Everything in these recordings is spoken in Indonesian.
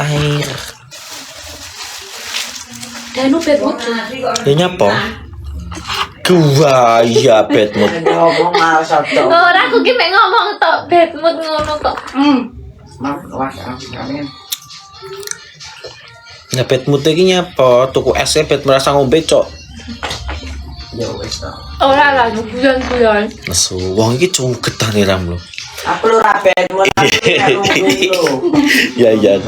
air. Danu bedmut. Ya nyapa? Gua ya bedmut. Ngomong malah satu. Ora aku ki mek ngomong tok bedmut ngono kok. Amin. Ya bedmut iki nyapa? Tuku es bet merasa ngombe cok. Ya wis to. Ora lah guyon-guyon. Nesu, wong iki cugetan ram lho. Aku lu raben lu. Ya ya.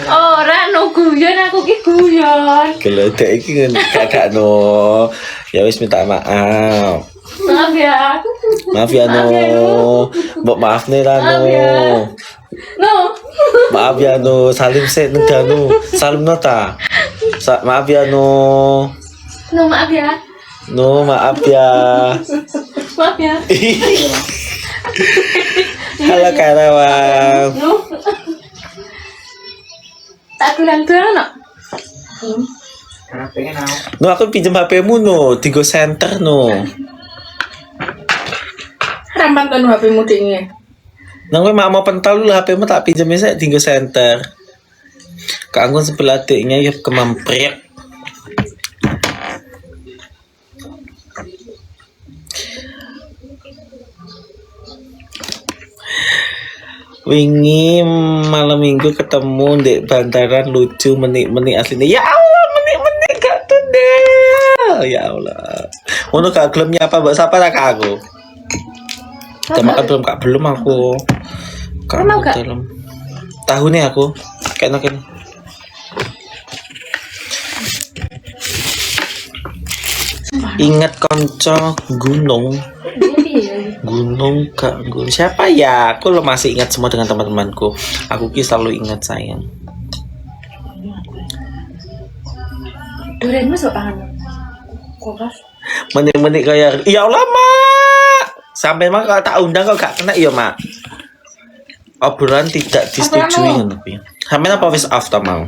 Ora no guyon aku ki guyon. Geledek iki kakak no. Ya wis minta maaf. Maaf ya. Maaf ya no. Mbok maaf nih lah no. No. Maaf ya no, salim sik nang Danu. Salim no ta. Maaf ya no. No maaf ya. No, maaf ya. Maaf ya. Halo karawang. No. Tak gulang-gulang no. Karena pengen aku. No, aku pinjam HP-mu no, di Go Center no. Rampan kan HP-mu dingin. Nang kowe mau pental lu HP-mu tak pinjam sik di Go Center. Kanggo sebelah adiknya ya kemamprek. Wingi malam minggu ketemu di bantaran lucu menik-menik aslinya. Ya Allah, menik-menik gak tuh deh. Ya Allah. Ngono gak gelem nyapa mbak sapa tak aku. Udah makan belum kak? Belum aku. Kak Mau gak? dalam. Tahu nih aku. Kayak Ingat konco gunung. Gunung Kak Gunung siapa ya? Aku lo masih ingat semua dengan teman-temanku. Aku ki selalu ingat sayang. Duren masuk tangan. Kulkas. Menik-menik kayak ya Allah mak. Sampai mak kalau tak undang kok gak kena ya mak. Obrolan tidak disetujui ngono piye. Sampe apa wis off ta mau?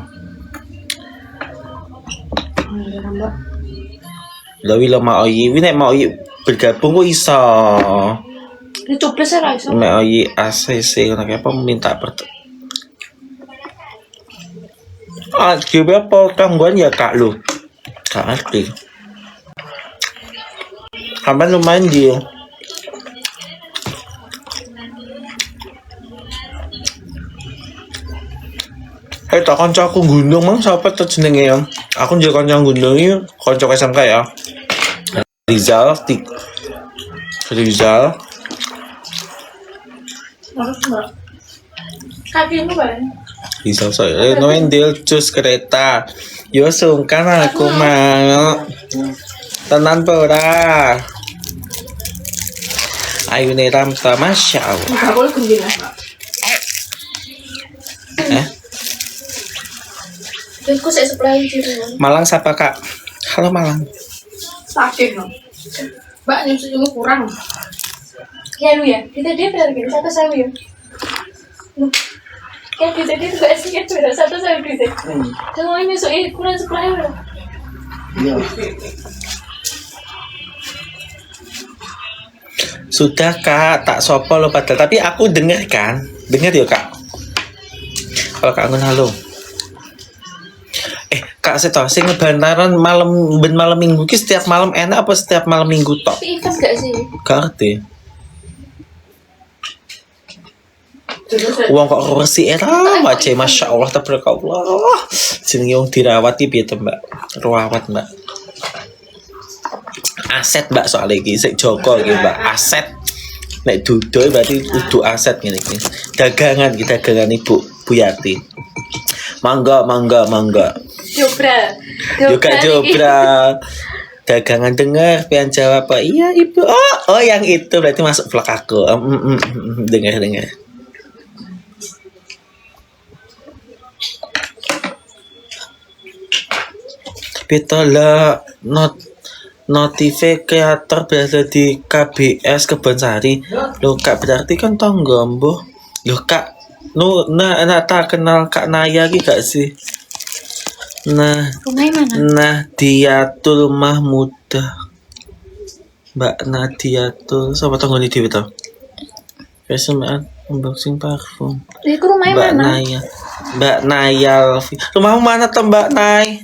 Lawi lo mau yi, nek mau yi bergabung kok iso. Dicuples ya iso. Nek oyi ACC ngono apa minta gimana apa tangguhan ya kak lu? Gak ngerti. Kapan lumayan dia. Hei tak kanca aku gunung mang siapa tuh jenenge ya? Aku jadi kanca gunung iki kanca SMK ya. Rizal. Kakimu kan? Rizal saya noendel cus kereta. Yo sungkan aku mau. Tenan ora. Ayo nih Ramta, Masya Allah. Enggak boleh gembira. Aku saya supply di rumah. Malang siapa kak? Halo Malang. Sakit no. Mbak nyusunya kurang. Ya lu ya, kita dia benar gitu satu saya ya. Kayak kita dia juga sih kan sudah satu saya gitu. Kalau nyusuin kurang supply loh. Iya. Sudah kak, tak sopo lo padahal. Tapi aku denger kan, denger ya kak. Kalau kak Anggun halo. Kak Seto, sing ngebantaran malam minggu ki setiap malam enak apa setiap malam minggu tok? Tapi ikhlas gak sih? Gak ngerti. Uang kok resi era macam Masya Allah tabarakallah. Jenenge wong dirawat iki piye to Mbak? Rawat Mbak. Aset Mbak soal iki sik Joko iki Mbak, aset. Nek duduk berarti kudu aset ngene iki. Dagangan Ibu Yati. Mangga. Jobra. Dagangan dengar pian jawab apa? Iya Ibu. Oh yang itu berarti masuk vlog aku. Dengar. Pitola notifikator berada di KBS Kebonsari. Loh kak berarti kan tonggo mbuh. Loh kak nah tak kenal Kak Naya lagi gak sih? Nah, Rumahnya mana? Nadiatul Mahmudah. Mbak Nadiatul, siapa tanggone dhewe to? Wes Unboxing parfum. Di rumahnya Mbak mana? Naya. Mbak Naya. Rumahmu mana tuh Mbak Nay?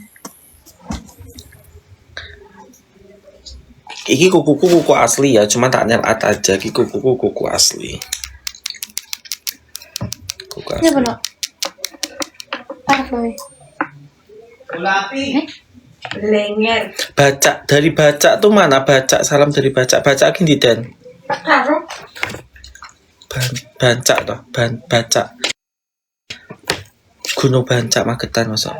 Iki kuku asli ya, cuma tak nyelat aja. Iki kuku asli. Kuku Ini asli. apa? Parfum. Ulapi. Lenger. Baca dari baca tuh mana? Baca salam dari baca. Baca gini Den. Tak karo. Bancak toh, bancak. Gunung Bancak Magetan masa.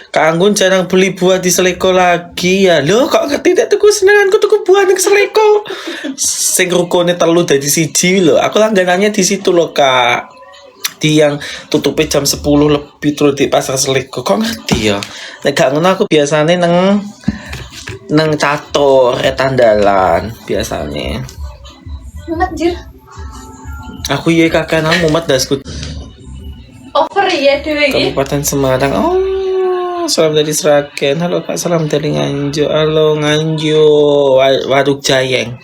Kak Anggun jarang beli buah di Seleko lagi ya. Loh kok tidak tuku senenganku tuku buah ning Seleko. Sing rukune telu dadi siji lho. Aku langganannya di situ loh Kak. Di yang tutupnya jam 10 lebih terus di pasar Seleko. Kok ngerti ya? Nek gak ngono aku biasane neng catur etandalan biasanya. Mumet jir. Aku iya kakak nang mumet dasku Over ya dewe iki. Kabupaten Semarang. Oh, salam dari Sragen. Halo Kak, salam dari Nganjuk. Halo Nganjuk, Waduk Jayeng.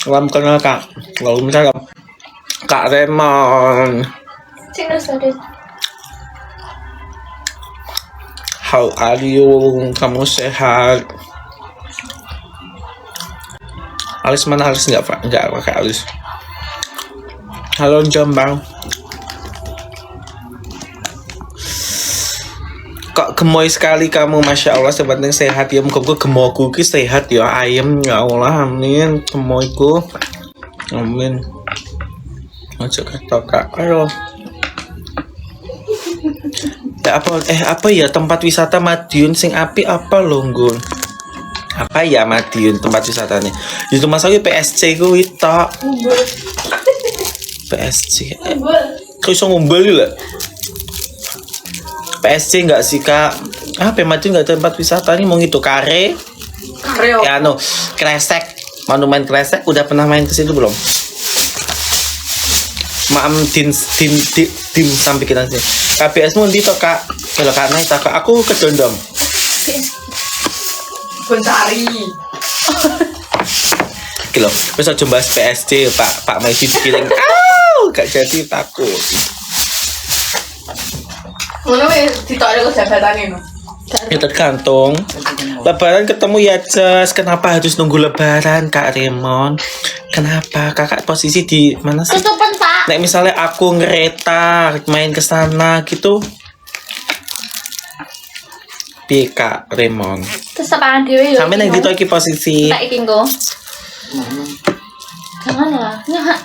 Salam kenal Kak. Waalaikumsalam. Kak Remon. Sing tadi. How are you? Kamu sehat? Alis mana Alis? Enggak pakai Alis. Halo Jombang. Kok gemoy sekali kamu, Masya Allah. Sebenarnya sehat ya. Muka gemoyku ki sehat ya. Ayam ya Allah, amin. Gemoyku, amin. Ojo Kak. Ayo. Ya apa ya tempat wisata Madiun sing api apa longgon? Apa ya Madiun tempat wisatanya? Itu masalahnya PSC ku itu. PSC. Kau iso ngumpul lah. PSC enggak sih Kak? Apa Madiun enggak tempat wisata nih mau itu Kare? Kareo. Ya Kresek. Monumen Kresek udah pernah main ke situ belum? Maam tim sampai kita sih. KPS mu ndi to Kak? Kalau Kak naik Kak aku kedondong. Bencari. Kilo, wis aja bahas PSC Pak Maidi dikiring. Gak jadi takut. Ngono wis ditokne ke jabatane no. Ya tergantung. Lebaran ketemu ya Jas. Kenapa harus nunggu Lebaran Kak Remon? Kenapa kakak posisi di mana sih? Tutupan Pak. Nek misalnya aku ngereta main ke sana gitu. Piye Kak Remon? Terus apaan dhewe yo. Sampai nang gitu iki posisi. Tak iki engko. Jangan lah. Nyah.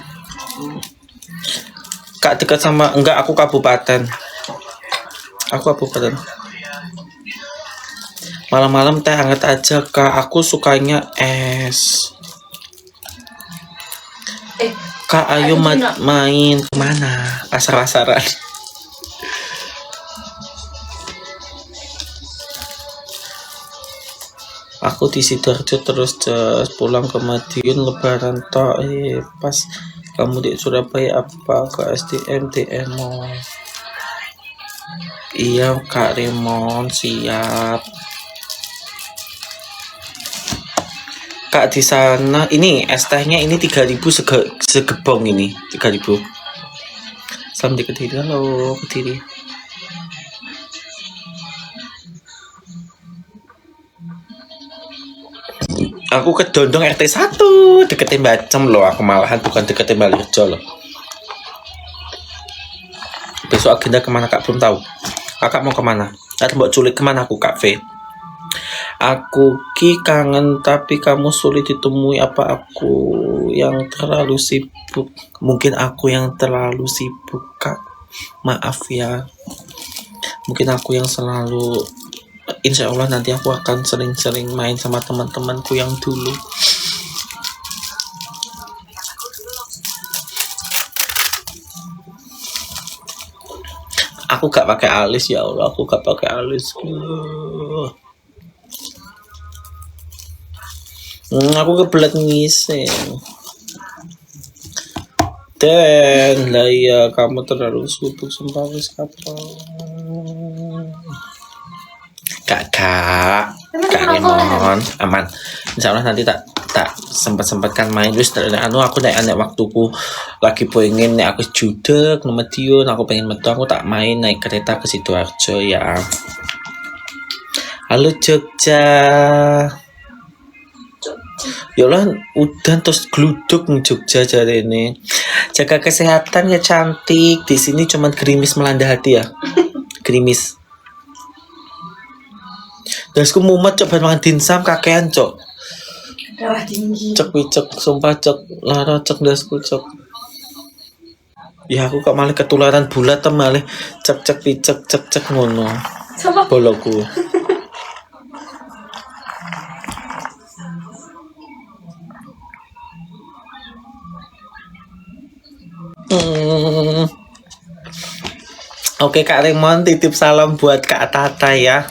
Kak dekat sama enggak aku kabupaten. Aku kabupaten. Malam-malam teh hangat aja Kak. Aku sukanya es. Kak ayo main kemana? Pasar-pasaran. Aku di Sidoarjo terus pulang ke Madiun Lebaran toh. Pas kamu di Surabaya apa ke SDM DMO? Iya Kak Remon siap. Kak di sana ini es tehnya ini 3.000 segebong ini 3.000. Salam di Kediri. Halo Kediri. Aku ke Dondong RT 1 deketin Bacem loh. Aku malahan bukan deketin Balirjo loh. Besok agenda kemana Kak belum tahu. Kakak mau kemana? Ada mbak culik kemana aku Kak V? Aku ki kangen tapi kamu sulit ditemui. Apa aku yang terlalu sibuk? Mungkin aku yang terlalu sibuk Kak. Maaf ya. Mungkin aku yang selalu. Insya Allah nanti aku akan sering-sering main sama teman-temanku yang dulu. Aku gak pakai alis ya Allah. Aku gak pakai alis. Aku kebelet ngising. Dan lah ya kamu terlalu sibuk sumpah wis kapan. Kak Lemon aman. Insya Allah nanti tak sempat-sempatkan main terus anu aku naik waktuku lagi pengen nek aku judek nomor Madiun aku pengen metu aku tak main naik kereta ke Sidoarjo ya. Halo Jogja. Ya Allah udan terus gluduk nih Jogja jare ini. Jaga kesehatan ya cantik. Di sini cuman gerimis melanda hati ya. Gerimis. Dasku mumet coba makan dimsum kakean cok. Darah tinggi. Cok wicek sumpah cok lara cok dasku cok. Ya aku kok malah ketularan bulat tem malah cek wicek cek ngono. Sama Boloku. Oke Kak Raymond titip salam buat Kak Tata ya.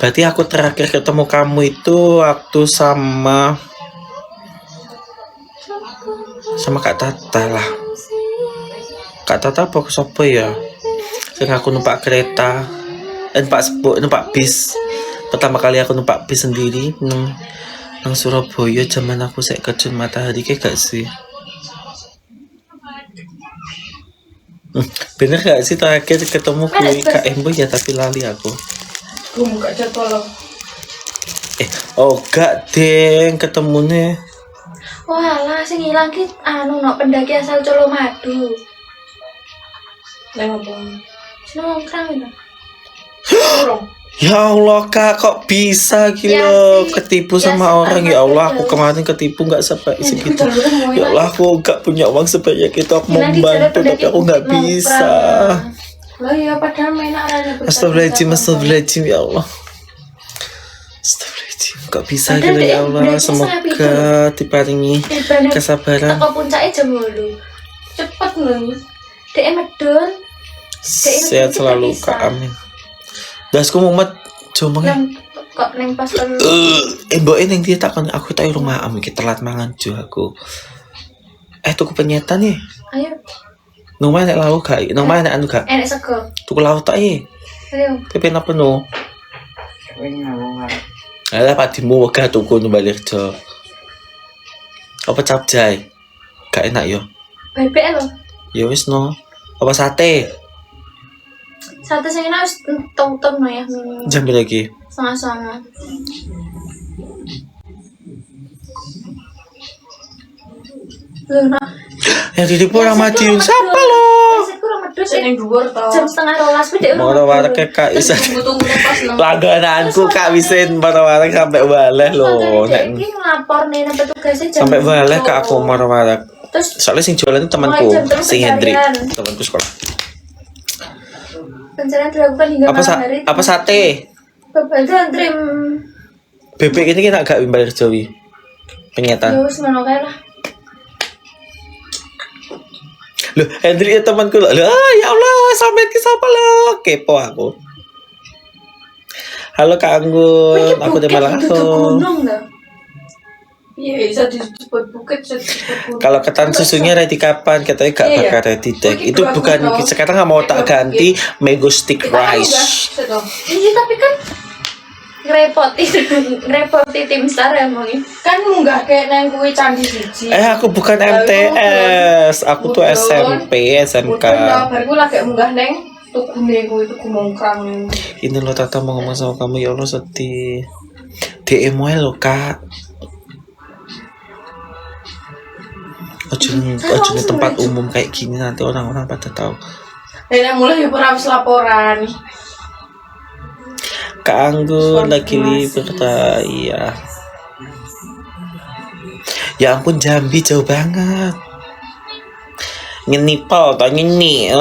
Berarti aku terakhir ketemu kamu itu waktu sama Kak Tata lah. Kak Tata apa siapa ya? Sing aku numpak kereta, numpak bis. Pertama kali aku numpak bis sendiri nang Surabaya zaman aku sek kecil matahari kayak gak sih? Bener gak sih terakhir ketemu kui Kak Embo ya tapi lali aku. Gue buka jadwal lo. Gak deng ketemunya. walah sing ilang ki anu no pendaki asal Colomadu. Neng apa? Sing nongkrong itu. Kurang. Ya Allah Kak kok bisa gitu Ya sih, ketipu ya sama sih, orang ya Allah aku betul. kemarin ketipu nggak sebanyak segitu. Betul-betul Ya Allah aku gak punya uang sebanyak itu aku mau Nanti membantu cara tapi aku nggak pendaki bisa. Lah ya padahal main arahnya Astagfirullahaladzim ya Allah. Astagfirullahaladzim kok bisa Padahal gitu ya dia Allah berarti semoga diparingi kesabaran. Toko puncaknya jam 8. Cepet loh. Dek medun. Sehat selalu Kak amin. Dasku mumet coba Yang kok neng pas kan mbok ning dia takon aku tak rumah am iki telat mangan jo aku. Tuku penyetan nih. ayo Nang mana nek lauk gak? Nang mana nek anu gak? enak sego. Tuku lauk tak Ayo. Pepe napa no? Alah padimu wegah tuku nu balik jo. Apa capjay? Gak enak yo. Bebek lo. Ya wis no. Apa sate? Satu sing enak wis tong-tong no ya. Jam berapa lagi? Sama-sama. Loh, nah. Yang di depan orang Madiun siapa lo? Biasa kurang medus Neng dhuwur to. jam setengah 12 beda Mau warek Kak Isa. Tunggu pas nang. Langgananku Kak Wisen warek sampai waleh lo. Nek iki ngelapor nih nang petugasnya jam Sampai waleh Kak aku 10. warek. Terus Soalnya sing jualan itu temanku, Mulai jam terus si Hendrik, pencarian. temanku sekolah. pencarian dilakukan hingga malam hari. Apa sate? Bebantu antrim. Bebek ini kan agak bimbal Jawi. Penyetan. Ya wis ngono kae lah. Loh, Hendrik ya temanku loh. Ya Allah, sampai ke siapa lo? Kepo aku. Halo Kak Anggun, aku dari Malang. Gunung dah. Iya, bisa disebut bukit, bisa disebut gunung. Kalau ketan susunya ready kapan? Katanya gak Iya, bakal ready deh. Bukit Itu bagus bukan loh. sekarang nggak mau tak ganti mango stick Kita kan rice. udah, Iya tapi kan ngerepoti tim SAR emangnya. kan munggah kayak nang kuwi candi siji. Aku bukan MTS, aku tuh SMP, SMK. Udah bariku lagi munggah neng tukune kuwi tuku mongkrang neng. Ini lo Tata mau ngomong sama kamu ya Allah sedih. DM wae lo Kak. Ojo di tempat umum kayak gini nanti orang-orang pada tahu. Nek mulai yo ora wis laporan. Kak Anggun lagi libur ta iya. Ya ampun Jambi jauh banget. Nyeni pol, nyeni.